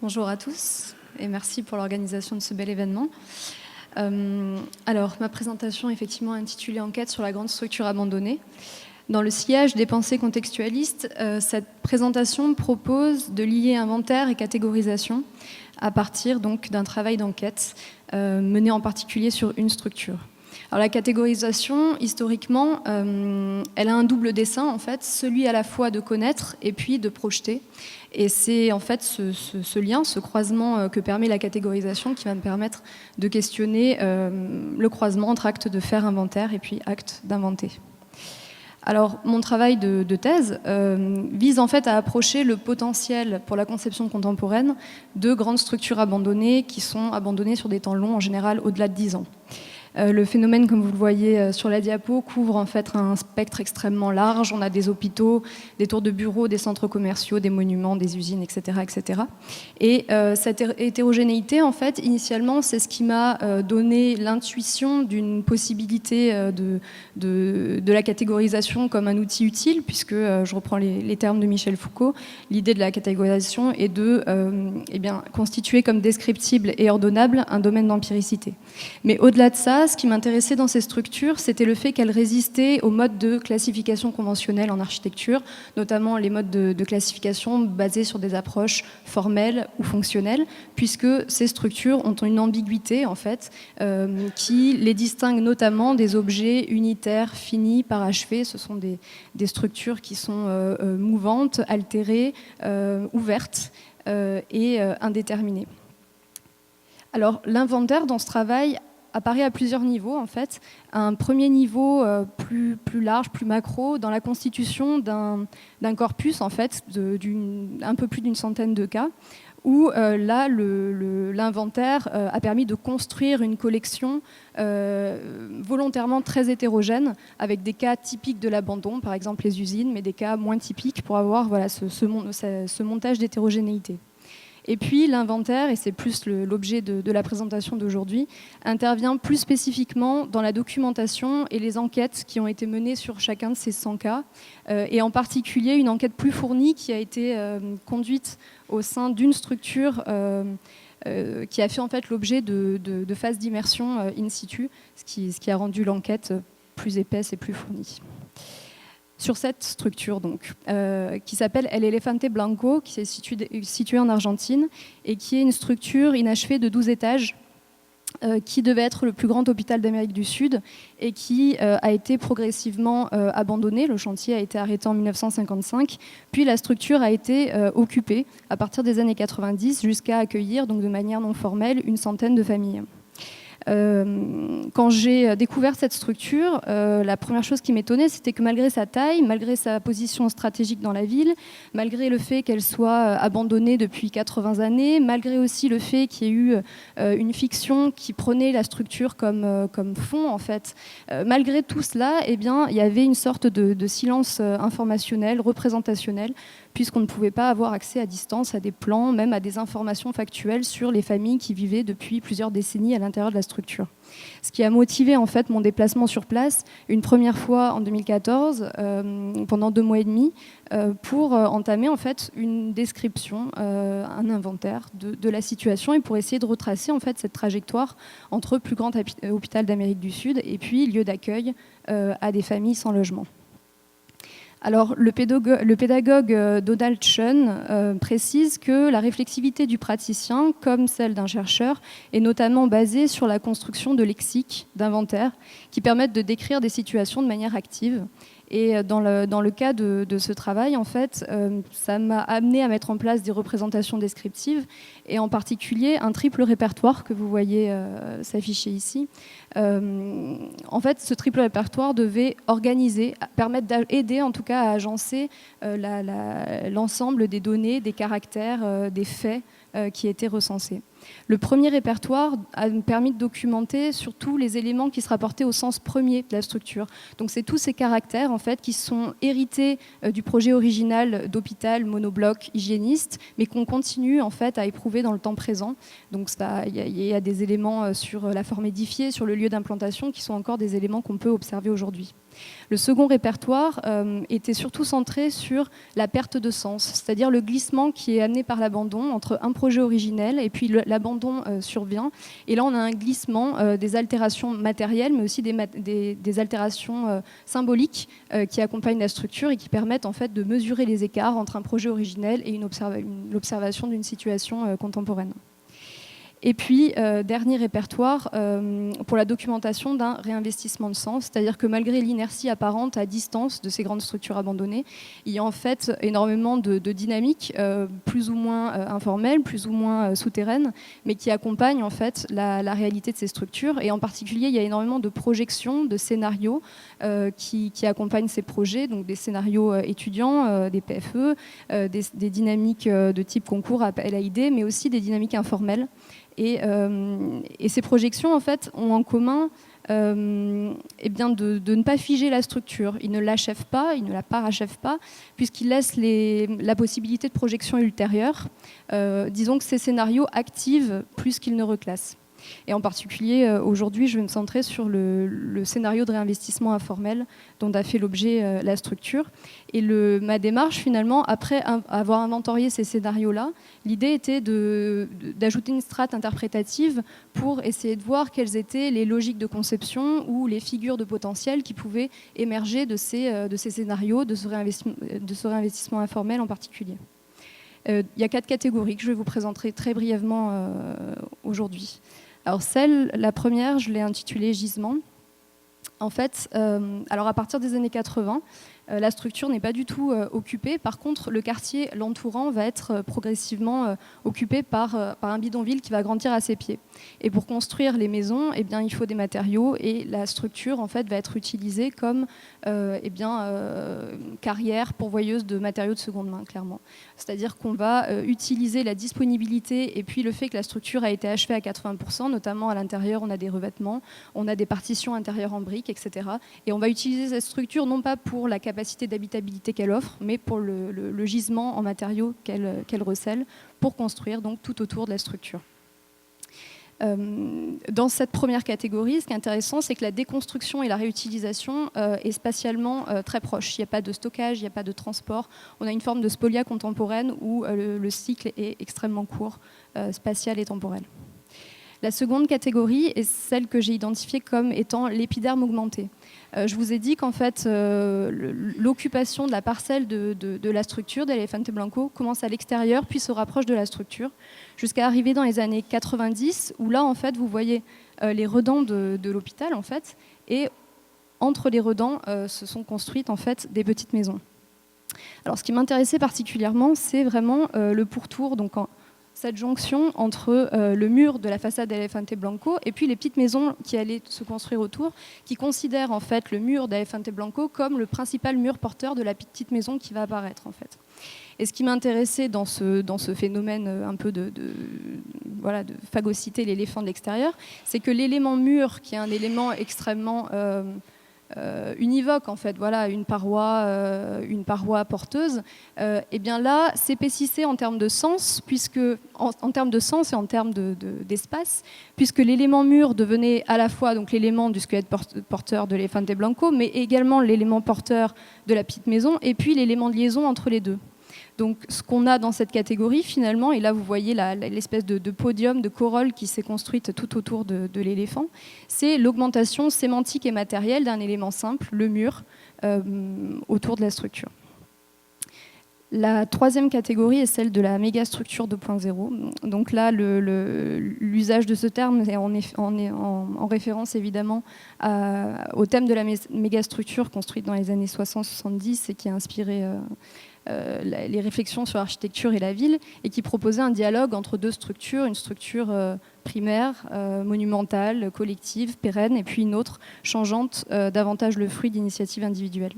Bonjour à tous et merci pour l'organisation de ce bel événement. Alors, ma présentation est effectivement intitulée Enquête sur la grande structure abandonnée. Dans le sillage des pensées contextualistes, cette présentation propose de lier inventaire et catégorisation à partir donc d'un travail d'enquête mené en particulier sur une structure. Alors la catégorisation, historiquement, elle a un double dessein, en fait, celui à la fois de connaître et puis de projeter. Et c'est en fait ce lien, ce croisement que permet la catégorisation qui va me permettre de questionner le croisement entre acte de faire inventaire et puis acte d'inventer. Alors, mon travail de thèse vise en fait à approcher le potentiel pour la conception contemporaine de grandes structures abandonnées qui sont abandonnées sur des temps longs, en général au-delà de 10 ans. Le phénomène, comme vous le voyez sur la diapo, couvre en fait un spectre extrêmement large. On a des hôpitaux, des tours de bureaux, des centres commerciaux, des monuments, des usines, etc. etc. Et cette hétérogénéité, en fait, initialement, c'est ce qui m'a donné l'intuition d'une possibilité de la catégorisation comme un outil utile, puisque, je reprends les termes de Michel Foucault, l'idée de la catégorisation est de constituer comme descriptible et ordonnable un domaine d'empiricité. Mais au-delà de ça, ce qui m'intéressait dans ces structures, c'était le fait qu'elles résistaient aux modes de classification conventionnels en architecture, notamment les modes de classification basés sur des approches formelles ou fonctionnelles, puisque ces structures ont une ambiguïté, en fait, qui les distingue notamment des objets unitaires, finis, parachevés. Ce sont des structures qui sont mouvantes, altérées, ouvertes et indéterminées. Alors, l'inventaire dans ce travail apparaît à plusieurs niveaux, en fait. Un premier niveau plus large, plus macro, dans la constitution d'un corpus, en fait, un peu plus d'une centaine de cas, où là, l'inventaire a permis de construire une collection volontairement très hétérogène, avec des cas typiques de l'abandon, par exemple les usines, mais des cas moins typiques pour avoir voilà, ce montage d'hétérogénéité. Et puis l'inventaire, et c'est plus l'objet de la présentation d'aujourd'hui, intervient plus spécifiquement dans la documentation et les enquêtes qui ont été menées sur chacun de ces 100 cas, et en particulier une enquête plus fournie qui a été conduite au sein d'une structure qui a fait en fait l'objet de phases d'immersion in situ, ce qui a rendu l'enquête plus épaisse et plus fournie. Sur cette structure donc, qui s'appelle El Elefante Blanco, qui est située en Argentine et qui est une structure inachevée de 12 étages qui devait être le plus grand hôpital d'Amérique du Sud et qui a été progressivement abandonné. Le chantier a été arrêté en 1955, puis la structure a été occupée à partir des années 90 jusqu'à accueillir donc, de manière non formelle une centaine de familles. Quand j'ai découvert cette structure, la première chose qui m'étonnait, c'était que malgré sa taille, malgré sa position stratégique dans la ville, malgré le fait qu'elle soit abandonnée depuis 80 années, malgré aussi le fait qu'il y ait eu une fiction qui prenait la structure comme fond, en fait, malgré tout cela, eh bien, il y avait une sorte de silence informationnel, représentationnel, puisqu'on ne pouvait pas avoir accès à distance à des plans, même à des informations factuelles sur les familles qui vivaient depuis plusieurs décennies à l'intérieur de la structure. Ce qui a motivé en fait mon déplacement sur place une première fois en 2014 pendant 2 mois et demi pour entamer en fait une description, un inventaire de la situation et pour essayer de retracer en fait cette trajectoire entre plus grand hôpital d'Amérique du Sud et puis lieu d'accueil à des familles sans logement. Alors, le pédagogue Donald Chun précise que la réflexivité du praticien, comme celle d'un chercheur, est notamment basée sur la construction de lexiques, d'inventaires, qui permettent de décrire des situations de manière active. Et dans le cas de ce travail, en fait, ça m'a amené à mettre en place des représentations descriptives et en particulier un triple répertoire que vous voyez s'afficher ici. En fait, ce triple répertoire devait organiser, permettre d'aider en tout cas à agencer l'ensemble des données, des caractères, des faits qui étaient recensés. Le premier répertoire a permis de documenter surtout les éléments qui se rapportaient au sens premier de la structure. Donc c'est tous ces caractères en fait qui sont hérités du projet original d'hôpital monobloc hygiéniste, mais qu'on continue en fait à éprouver dans le temps présent. Donc il y a des éléments sur la forme édifiée, sur le lieu d'implantation, qui sont encore des éléments qu'on peut observer aujourd'hui. Le second répertoire était surtout centré sur la perte de sens, c'est-à-dire le glissement qui est amené par l'abandon entre un projet originel et puis l'abandon survient. Et là, on a un glissement des altérations matérielles, mais aussi des altérations symboliques qui accompagnent la structure et qui permettent en fait de mesurer les écarts entre un projet originel et l'observation d'une situation contemporaine. Et puis, dernier répertoire, pour la documentation d'un réinvestissement de sens, c'est-à-dire que malgré l'inertie apparente à distance de ces grandes structures abandonnées, il y a en fait énormément de dynamiques, plus ou moins informelles, plus ou moins souterraines, mais qui accompagnent en fait la réalité de ces structures. Et en particulier, il y a énormément de projections, de scénarios qui accompagnent ces projets, donc des scénarios étudiants, des PFE, des dynamiques de type concours, appel à idées, mais aussi des dynamiques informelles. Et ces projections, en fait, ont en commun eh bien de ne pas figer la structure. Ils ne l'achèvent pas, ils ne la parachèvent pas, puisqu'ils laissent la possibilité de projection ultérieure. Disons que ces scénarios activent plus qu'ils ne reclassent. Et en particulier, aujourd'hui, je vais me centrer sur le scénario de réinvestissement informel dont a fait l'objet la structure. Et ma démarche, finalement, après avoir inventorié ces scénarios-là, l'idée était d'ajouter une strate interprétative pour essayer de voir quelles étaient les logiques de conception ou les figures de potentiel qui pouvaient émerger de ces scénarios, de ce réinvestissement informel en particulier. Il y a 4 catégories que je vais vous présenter très brièvement aujourd'hui. Alors la première, je l'ai intitulée gisement. En fait, alors à partir des années 80, la structure n'est pas du tout occupée. Par contre, le quartier l'entourant va être progressivement occupé par un bidonville qui va grandir à ses pieds. Et pour construire les maisons, eh bien, il faut des matériaux et la structure en fait, va être utilisée comme carrière pourvoyeuse de matériaux de seconde main, clairement. C'est-à-dire qu'on va utiliser la disponibilité et puis le fait que la structure a été achevée à 80%, notamment à l'intérieur, on a des revêtements, on a des partitions intérieures en briques, etc. Et on va utiliser cette structure non pas pour la capacité d'habitabilité qu'elle offre, mais pour le gisement en matériaux qu'elle recèle pour construire donc tout autour de la structure. Dans cette première catégorie, ce qui est intéressant, c'est que la déconstruction et la réutilisation est spatialement très proche. Il n'y a pas de stockage, il n'y a pas de transport. On a une forme de spolia contemporaine où le cycle est extrêmement court, spatial et temporel. La seconde catégorie est celle que j'ai identifiée comme étant l'épiderme augmenté. Je vous ai dit qu'en fait, l'occupation de la parcelle de la structure d'Elefante Blanco commence à l'extérieur, puis se rapproche de la structure, jusqu'à arriver dans les années 90, où là, en fait, vous voyez les redans de l'hôpital, en fait, et entre les redans se sont construites, en fait, des petites maisons. Alors, ce qui m'intéressait particulièrement, c'est vraiment le pourtour, donc cette jonction entre le mur de la façade d'Elefante Blanco et puis les petites maisons qui allaient se construire autour, qui considèrent en fait le mur d'Elefante Blanco comme le principal mur porteur de la petite maison qui va apparaître en fait. Et ce qui m'intéressait dans ce phénomène un peu de phagocyter l'éléphant de l'extérieur, c'est que l'élément mur, qui est un élément extrêmement univoque en fait, voilà, une paroi porteuse, et bien là s'épaississait en termes de sens, puisque en termes de sens et en termes d'espace, puisque l'élément mur devenait à la fois donc l'élément du squelette porteur de l'Elefante Blanco, mais également l'élément porteur de la petite maison, et puis l'élément de liaison entre les deux. Donc ce qu'on a dans cette catégorie finalement, et là vous voyez l'espèce de podium, de corolle qui s'est construite tout autour de l'éléphant, c'est l'augmentation sémantique et matérielle d'un élément simple, le mur, autour de la structure. La troisième catégorie est celle de la mégastructure 2.0. Donc là, l'usage de ce terme est en référence évidemment au thème de la mégastructure construite dans les années 60-70 et qui a inspiré les réflexions sur l'architecture et la ville, et qui proposait un dialogue entre deux structures, une structure primaire, monumentale, collective, pérenne, et puis une autre changeante, davantage le fruit d'initiatives individuelles.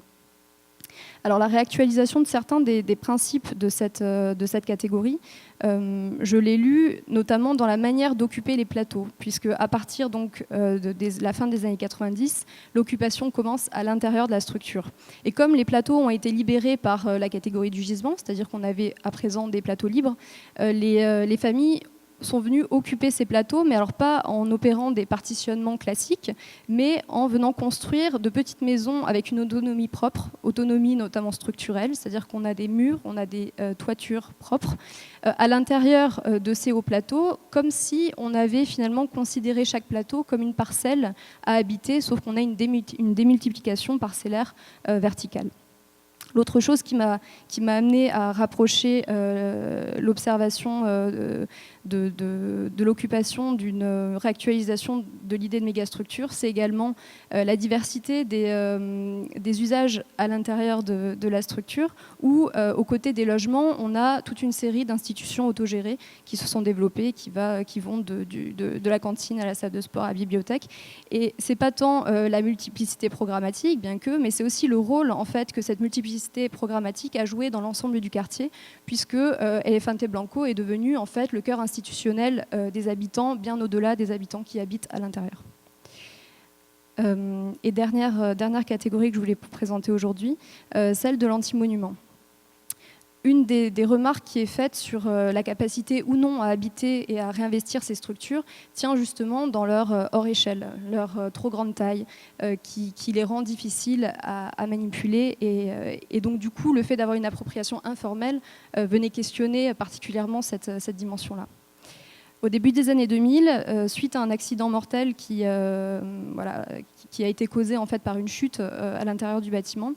Alors la réactualisation de certains des principes de cette catégorie, je l'ai lu notamment dans la manière d'occuper les plateaux, puisque à partir donc, de la fin des années 90, l'occupation commence à l'intérieur de la structure. Et comme les plateaux ont été libérés par la catégorie du gisement, c'est-à-dire qu'on avait à présent des plateaux libres, les familles sont venus occuper ces plateaux, mais alors pas en opérant des partitionnements classiques, mais en venant construire de petites maisons avec une autonomie propre, autonomie notamment structurelle, c'est-à-dire qu'on a des murs, on a des toitures propres à l'intérieur de ces hauts plateaux, comme si on avait finalement considéré chaque plateau comme une parcelle à habiter, sauf qu'on a une démultiplication parcellaire verticale. L'autre chose qui m'a amené à rapprocher l'observation de l'occupation d'une réactualisation de l'idée de mégastructure, c'est également la diversité des usages à l'intérieur de la structure, où aux côtés des logements, on a toute une série d'institutions autogérées qui se sont développées, qui vont de la cantine à la salle de sport à la bibliothèque. Et c'est pas tant la multiplicité programmatique, bien que, mais c'est aussi le rôle en fait que cette multiplicité programmatique a joué dans l'ensemble du quartier, puisque Elefante Blanco est devenu en fait le cœur institutionnel des habitants, bien au-delà des habitants qui habitent à l'intérieur. Et dernière catégorie que je voulais vous présenter aujourd'hui, celle de l'antimonument. Une des remarques qui est faite sur la capacité ou non à habiter et à réinvestir ces structures tient justement dans leur hors échelle, leur trop grande taille, qui les rend difficiles à manipuler. Et donc du coup, le fait d'avoir une appropriation informelle venait questionner particulièrement cette dimension-là. Au début des années 2000, suite à un accident mortel qui a été causé en fait par une chute à l'intérieur du bâtiment,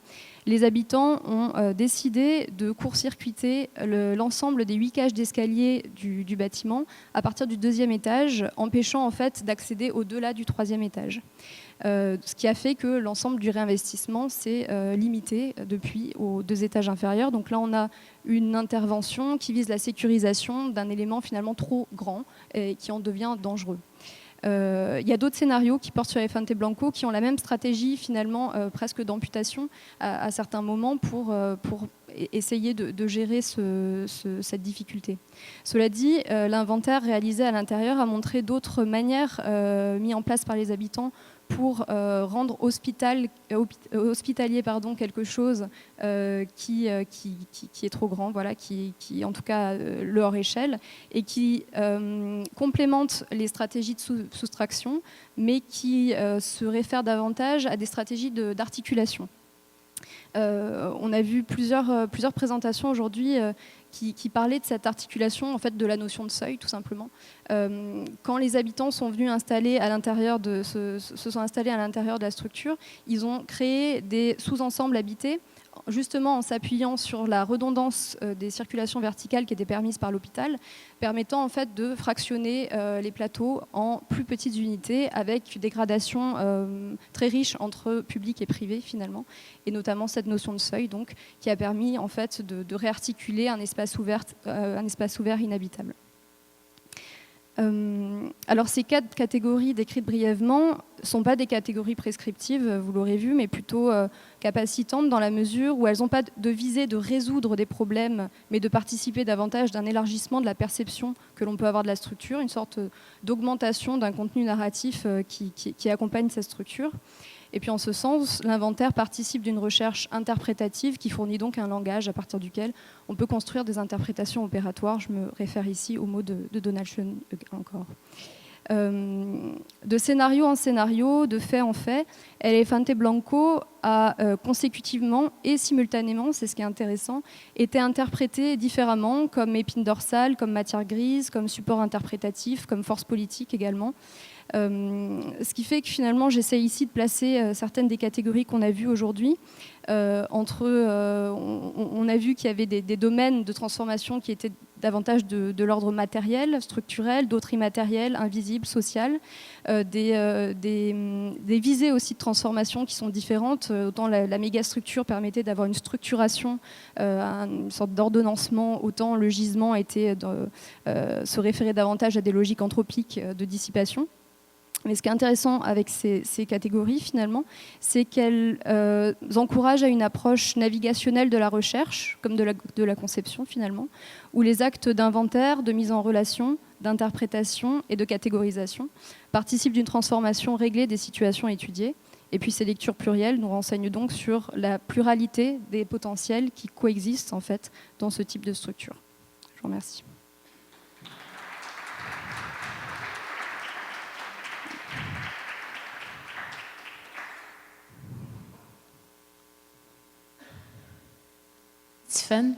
les habitants ont décidé de court-circuiter l'ensemble des 8 cages d'escalier du bâtiment à partir du 2e étage, empêchant en fait d'accéder au-delà du 3e étage. Ce qui a fait que l'ensemble du réinvestissement s'est limité depuis aux 2 étages inférieurs. Donc là, on a une intervention qui vise la sécurisation d'un élément finalement trop grand et qui en devient dangereux. Il y a d'autres scénarios qui portent sur Elefante Blanco qui ont la même stratégie finalement presque d'amputation à certains moments pour essayer de gérer cette difficulté. Cela dit, l'inventaire réalisé à l'intérieur a montré d'autres manières mises en place par les habitants pour rendre hospitalier quelque chose qui est trop grand, voilà, qui en tout cas le hors échelle, et qui complémente les stratégies de soustraction, mais qui se réfère davantage à des stratégies d'articulation. On a vu plusieurs présentations aujourd'hui qui parlaient de cette articulation, en fait, de la notion de seuil, tout simplement. Quand les habitants sont venus se sont installés à l'intérieur de la structure, ils ont créé des sous-ensembles habités, justement en s'appuyant sur la redondance des circulations verticales qui étaient permises par l'hôpital, permettant en fait de fractionner les plateaux en plus petites unités avec des gradations très riches entre public et privé finalement, et notamment cette notion de seuil donc, qui a permis en fait de réarticuler un espace ouvert inhabitable. Alors ces 4 catégories décrites brièvement ne sont pas des catégories prescriptives, vous l'aurez vu, mais plutôt capacitantes dans la mesure où elles n'ont pas de visée de résoudre des problèmes, mais de participer davantage d'un élargissement de la perception que l'on peut avoir de la structure, une sorte d'augmentation d'un contenu narratif qui accompagne cette structure. Et puis en ce sens, l'inventaire participe d'une recherche interprétative qui fournit donc un langage à partir duquel on peut construire des interprétations opératoires. Je me réfère ici au mot de Donaldson encore. De scénario en scénario, de fait en fait, Elefante Blanco a consécutivement et simultanément, c'est ce qui est intéressant, été interprété différemment comme épine dorsale, comme matière grise, comme support interprétatif, comme force politique également. Ce qui fait que finalement j'essaie ici de placer certaines des catégories qu'on a vues aujourd'hui. On a vu qu'il y avait des domaines de transformation qui étaient davantage de l'ordre matériel, structurel, d'autres immatériels, invisibles, social, des visées aussi de transformation qui sont différentes. Autant la mégastructure permettait d'avoir une structuration, une sorte d'ordonnancement, autant le gisement se référait davantage à des logiques anthropiques de dissipation. Mais ce qui est intéressant avec ces catégories, finalement, c'est qu'elles encouragent à une approche navigationnelle de la recherche, comme de la conception, finalement, où les actes d'inventaire, de mise en relation, d'interprétation et de catégorisation participent d'une transformation réglée des situations étudiées. Et puis ces lectures plurielles nous renseignent donc sur la pluralité des potentiels qui coexistent, en fait, dans ce type de structure. Je vous remercie. Tiphaine?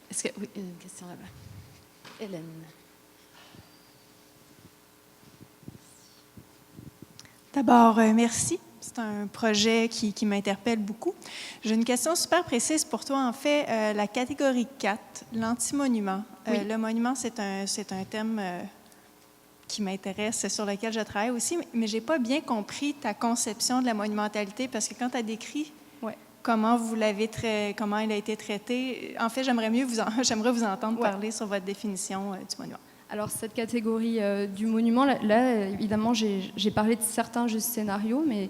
Est-ce que... Oui, une question là-bas. Hélène. D'abord, merci. C'est un projet qui m'interpelle beaucoup. J'ai une question super précise pour toi. En fait, la catégorie 4, l'antimonument. Oui. Le monument, c'est un thème qui m'intéresse, sur lequel je travaille aussi, mais je n'ai pas bien compris ta conception de la monumentalité, parce que quand tu as décrit comment il a été traité, en fait, j'aimerais vous entendre parler sur votre définition du monument. Alors, cette catégorie du monument, là, évidemment, j'ai parlé de certains scénarios, mais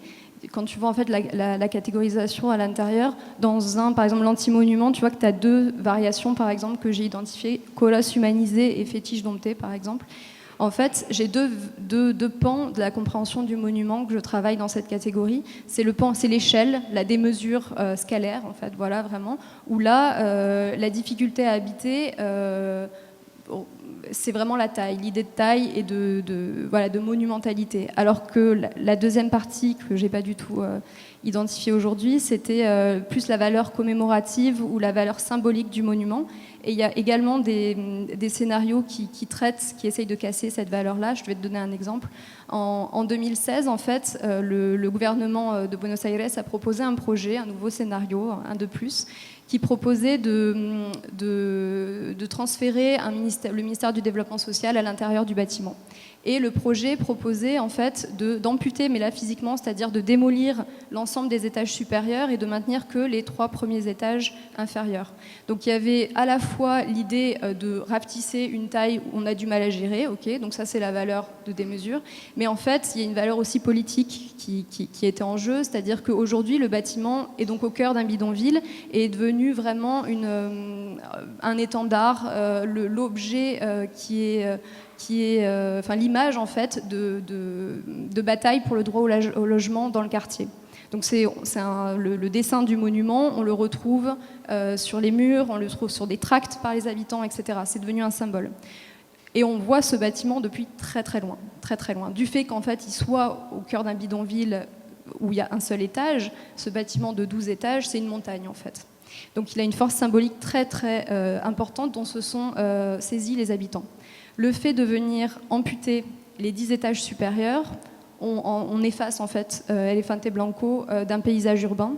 quand tu vois en fait la catégorisation à l'intérieur, par exemple, l'antimonument, tu vois que tu as 2 variations, par exemple, que j'ai identifiées, colosse humanisé et fétiche dompté, par exemple. En fait, j'ai deux pans de la compréhension du monument que je travaille dans cette catégorie. C'est l'échelle, la démesure scalaire, en fait, voilà, vraiment, où là, la difficulté à habiter... c'est vraiment la taille, l'idée de taille et de monumentalité. Alors que la deuxième partie, que je n'ai pas du tout identifiée aujourd'hui, c'était plus la valeur commémorative ou la valeur symbolique du monument. Et il y a également des scénarios qui essayent de casser cette valeur-là. Je vais te donner un exemple. En 2016, en fait, le gouvernement de Buenos Aires a proposé un projet, un nouveau scénario, un de plus, qui proposait de transférer le ministère du Développement social à l'intérieur du bâtiment. Et le projet proposait en fait d'amputer, mais là physiquement, c'est-à-dire de démolir l'ensemble des étages supérieurs et de maintenir que les 3 premiers étages inférieurs. Donc il y avait à la fois l'idée de rapetisser une taille où on a du mal à gérer, ok, donc ça c'est la valeur de démesure, mais en fait il y a une valeur aussi politique qui était en jeu, c'est-à-dire qu'aujourd'hui le bâtiment est donc au cœur d'un bidonville et est devenu vraiment un étendard, l'objet qui est l'image en fait de bataille pour le droit au logement dans le quartier. Donc le dessin du monument, on le retrouve sur les murs, on le trouve sur des tracts par les habitants, etc. C'est devenu un symbole. Et on voit ce bâtiment depuis très très loin, très très loin. Du fait qu'en fait il soit au cœur d'un bidonville où il y a un seul étage, ce bâtiment de 12 étages, c'est une montagne en fait. Donc il a une force symbolique très très importante dont se sont saisis les habitants. Le fait de venir amputer les 10 étages supérieurs, on efface en fait Elefante Blanco d'un paysage urbain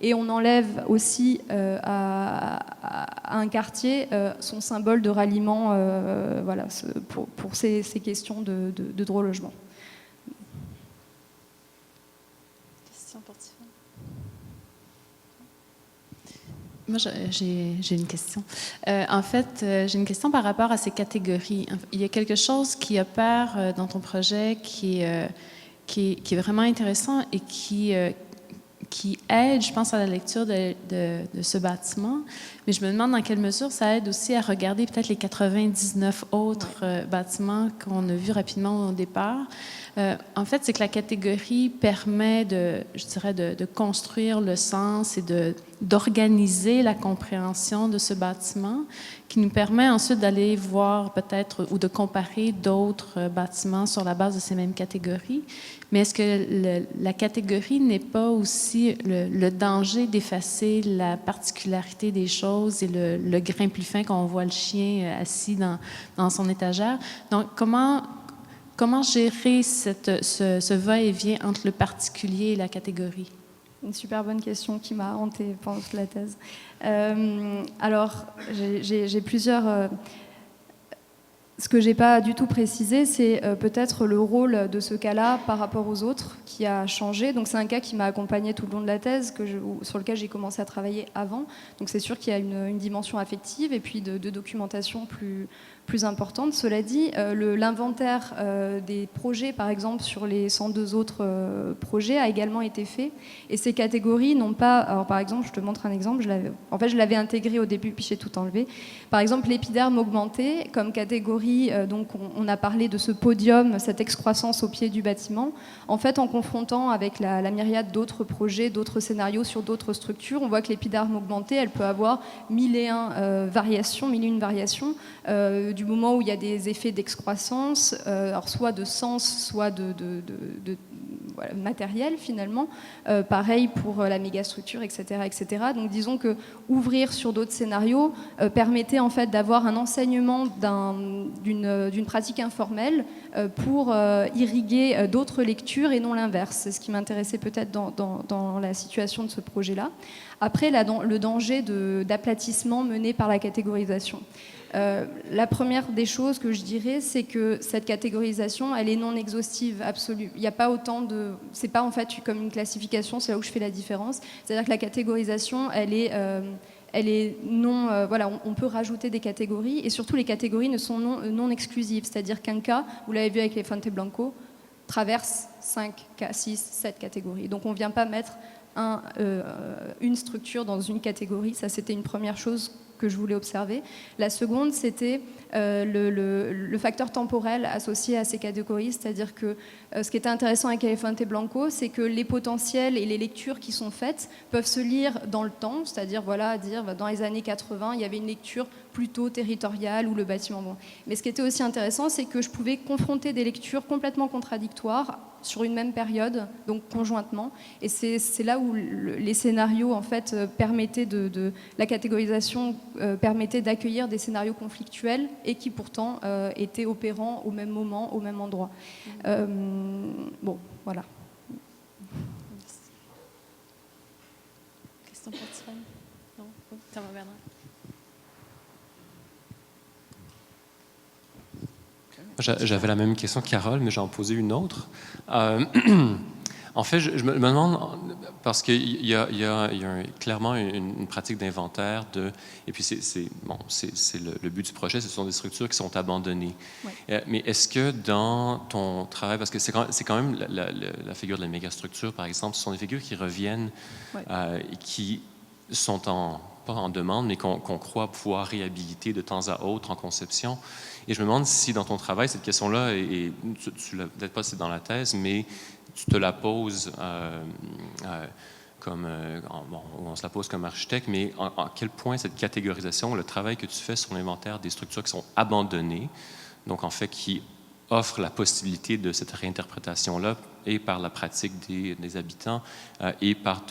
et on enlève aussi à un quartier son symbole de ralliement voilà, pour ces questions de droit au logement. Question pour Tiphaine. Moi, j'ai une question. En fait, j'ai une question par rapport à ces catégories. Il y a quelque chose qui opère dans ton projet qui est vraiment intéressant et qui aide, je pense, à la lecture de ce bâtiment. Mais je me demande dans quelle mesure ça aide aussi à regarder peut-être les 99 autres bâtiments qu'on a vus rapidement au départ. En fait, c'est que la catégorie permet de construire le sens et d'organiser la compréhension de ce bâtiment, qui nous permet ensuite d'aller voir peut-être ou de comparer d'autres bâtiments sur la base de ces mêmes catégories. Mais est-ce que la catégorie n'est pas aussi le danger d'effacer la particularité des choses et le grain plus fin quand on voit le chien assis dans son étagère? Donc, comment gérer ce va-et-vient entre le particulier et la catégorie? Une super bonne question qui m'a hantée pendant toute la thèse. Alors, j'ai plusieurs... Ce que je n'ai pas du tout précisé, c'est peut-être le rôle de ce cas-là par rapport aux autres qui a changé. Donc c'est un cas qui m'a accompagnée tout le long de la thèse, sur lequel j'ai commencé à travailler avant. Donc c'est sûr qu'il y a une dimension affective et puis de documentation plus importante. Cela dit, l'inventaire des projets, par exemple, sur les 102 autres projets a également été fait. Et ces catégories n'ont pas... Alors par exemple, je te montre un exemple. Je l'avais intégré au début, puis j'ai tout enlevé. Par exemple, l'épiderme augmenté, comme catégorie, donc on a parlé de ce podium, cette excroissance au pied du bâtiment. En fait, en confrontant avec la myriade d'autres projets, d'autres scénarios sur d'autres structures, on voit que l'épiderme augmenté, elle peut avoir 1001 variations, du moment où il y a des effets d'excroissance, alors soit de sens, soit voilà, matériel finalement. Pareil pour la mégastructure, etc., etc. Donc disons que ouvrir sur d'autres scénarios permettait en fait d'avoir un enseignement d'une pratique informelle pour irriguer d'autres lectures et non l'inverse. C'est ce qui m'intéressait peut-être dans la situation de ce projet-là. Après, le danger d'aplatissement mené par la catégorisation. La première des choses que je dirais, c'est que cette catégorisation, elle est non exhaustive, absolue. Il n'y a pas autant de... C'est pas en fait comme une classification, c'est là où je fais la différence. C'est-à-dire que la catégorisation, elle est non... voilà, on peut rajouter des catégories, et surtout les catégories ne sont non exclusives. C'est-à-dire qu'un cas, vous l'avez vu avec les Fonte Blanco, traverse 5, 6, 7 catégories. Donc on ne vient pas mettre une structure dans une catégorie. Ça, c'était une première chose que je voulais observer. La seconde, c'était le facteur temporel associé à ces catégories, c'est-à-dire que ce qui était intéressant avec Elefante Blanco, c'est que les potentiels et les lectures qui sont faites peuvent se lire dans le temps, c'est-à-dire voilà, dans les années 80, il y avait une lecture plutôt territoriale ou le bâtiment. Bon. Mais ce qui était aussi intéressant, c'est que je pouvais confronter des lectures complètement contradictoires sur une même période, donc conjointement. Et c'est là où les scénarios, en fait, permettaient la catégorisation permettait d'accueillir des scénarios conflictuels et qui pourtant étaient opérants au même moment, au même endroit. Bon, voilà. Question pour Tiffaine? Non? Thomas Bernard. J'avais la même question que Carole, mais j'en posais une autre. En fait, je me demande, parce qu'il y a clairement une pratique d'inventaire et puis c'est le but du projet, ce sont des structures qui sont abandonnées. Ouais. Mais est-ce que dans ton travail, parce que c'est quand même la figure de la mégastructure, par exemple, ce sont des figures qui reviennent, ouais. Qui sont pas en demande, mais qu'on croit pouvoir réhabiliter de temps à autre en conception. Et je me demande si dans ton travail, cette question-là, et tu l'as peut-être pas, c'est dans la thèse, mais tu te la poses on se la pose comme architecte, mais à quel point cette catégorisation, le travail que tu fais sur l'inventaire des structures qui sont abandonnées, donc en fait qui offrent la possibilité de cette réinterprétation-là, et par la pratique des habitants, et par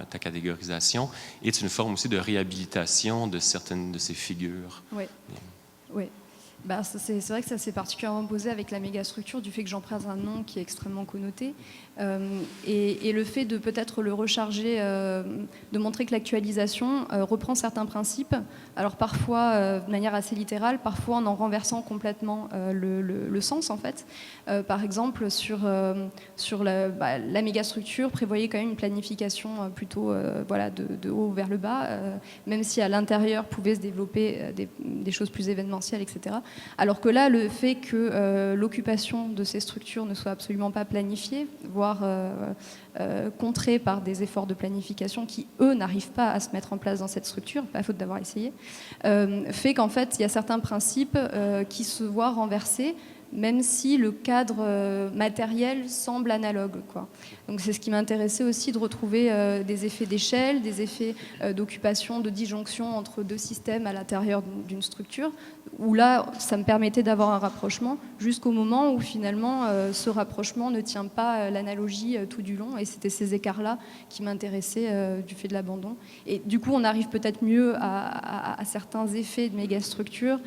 ta catégorisation, est une forme aussi de réhabilitation de certaines de ces figures. Oui. Oui. Bah, c'est vrai que ça s'est particulièrement posé avec la mégastructure, du fait que j'emprunte un nom qui est extrêmement connoté. Et le fait de peut-être le recharger, de montrer que l'actualisation reprend certains principes, alors parfois de manière assez littérale, parfois en renversant complètement le sens en fait. Par exemple, sur la mégastructure prévoyait quand même une planification plutôt voilà, de haut vers le bas, même si à l'intérieur pouvaient se développer des choses plus événementielles, etc. Alors que là, le fait que l'occupation de ces structures ne soit absolument pas planifiée, voire contrée par des efforts de planification qui, eux, n'arrivent pas à se mettre en place dans cette structure, pas faute d'avoir essayé, fait qu'en fait, il y a certains principes qui se voient renversés, même si le cadre matériel semble analogue, quoi. Donc c'est ce qui m'intéressait aussi, de retrouver des effets d'échelle, des effets d'occupation, de disjonction entre deux systèmes à l'intérieur d'une structure, où là, ça me permettait d'avoir un rapprochement, jusqu'au moment où finalement, ce rapprochement ne tient pas l'analogie tout du long, et c'était ces écarts-là qui m'intéressaient du fait de l'abandon. Et du coup, on arrive peut-être mieux à certains effets de mégastructure,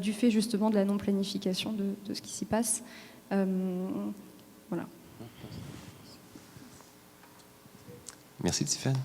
du fait justement de la non-planification de ce qui s'y passe. Voilà. Merci, Tiffaine.